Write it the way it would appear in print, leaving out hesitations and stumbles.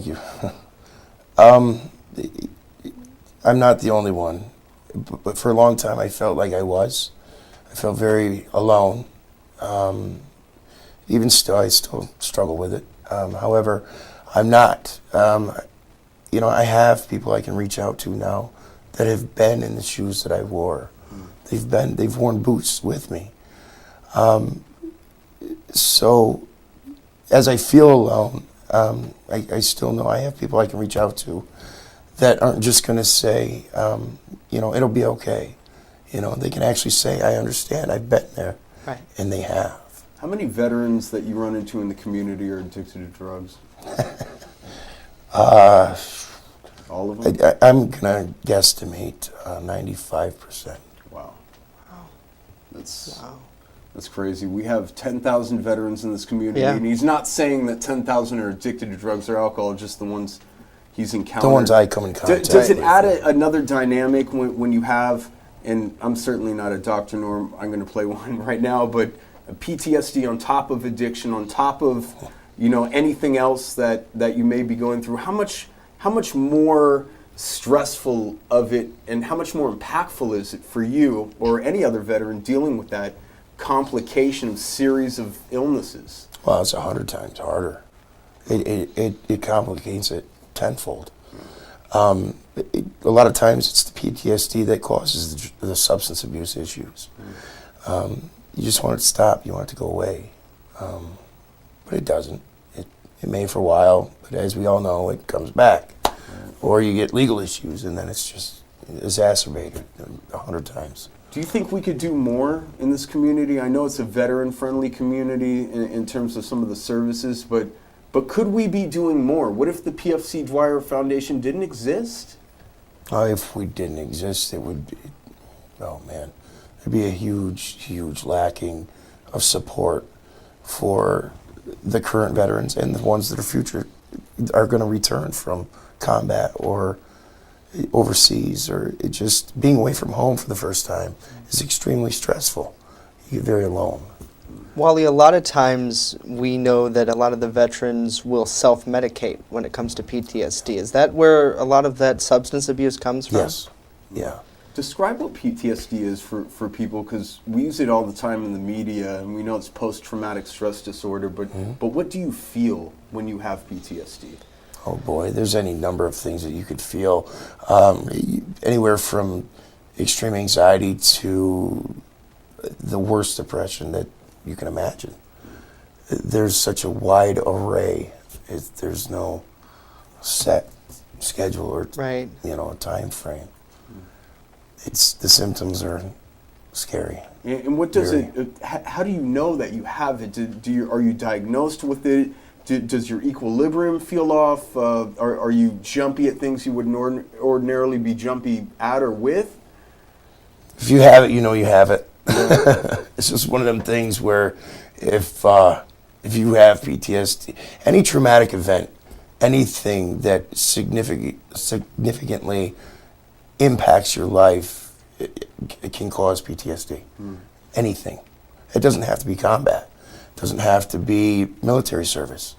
Thank you. Um, I'm not the only one, but for a long time I felt like I was. I felt very alone. Even still, I still struggle with it. However, I'm not. I have people I can reach out to now that have been in the shoes that I wore. They've worn boots with me. So as I feel alone, I still know I have people I can reach out to that aren't just going to say, it'll be okay. They can actually say, I understand, I've been there. Right. And they have. How many veterans that you run into in the community are addicted to drugs? All of them? I'm going to guesstimate 95%. Wow. That's crazy. We have 10,000 veterans in this community, and he's not saying that 10,000 are addicted to drugs or alcohol, just the ones he's encountered. The ones I come in contact with. Does it add another dynamic when you have, and I'm certainly not a doctor, nor I'm going to play one right now, but PTSD on top of addiction, on top of anything else that you may be going through? How much more stressful of it, and how much more impactful is it for you or any other veteran dealing with that complication of series of illnesses? Well, it's 100 times harder. It complicates it tenfold. A lot of times it's the PTSD that causes the substance abuse issues. You just want it to stop. You want it to go away. But it doesn't. It may for a while, but as we all know, it comes back. Or you get legal issues, and then it's just exacerbated 100 times. Do you think we could do more in this community? I know it's a veteran-friendly community in terms of some of the services, but could we be doing more? What if the PFC Dwyer Foundation didn't exist? If we didn't exist, it would be, there'd be a huge lacking of support for the current veterans and the ones that are going to return from combat or overseas, or just being away from home for the first time is extremely stressful. You get very alone. Wally, a lot of times we know that a lot of the veterans will self-medicate when it comes to PTSD. Is that where a lot of that substance abuse comes from? Yes. Yeah. Describe what PTSD is for people, because we use it all the time in the media, and we know it's post-traumatic stress disorder, but what do you feel when you have PTSD? Oh boy, there's any number of things that you could feel. Anywhere from extreme anxiety to the worst depression that you can imagine. There's such a wide array. There's no set schedule or a time frame. The symptoms are scary. And what does how do you know that you have it? Are you diagnosed with it? Does your equilibrium feel off? Are you jumpy at things you would ordinarily be jumpy at or with? If you have it, you know you have it. It's just one of them things where if you have PTSD, any traumatic event, anything that significantly impacts your life, it can cause PTSD. Anything. It doesn't have to be combat. It doesn't have to be military service.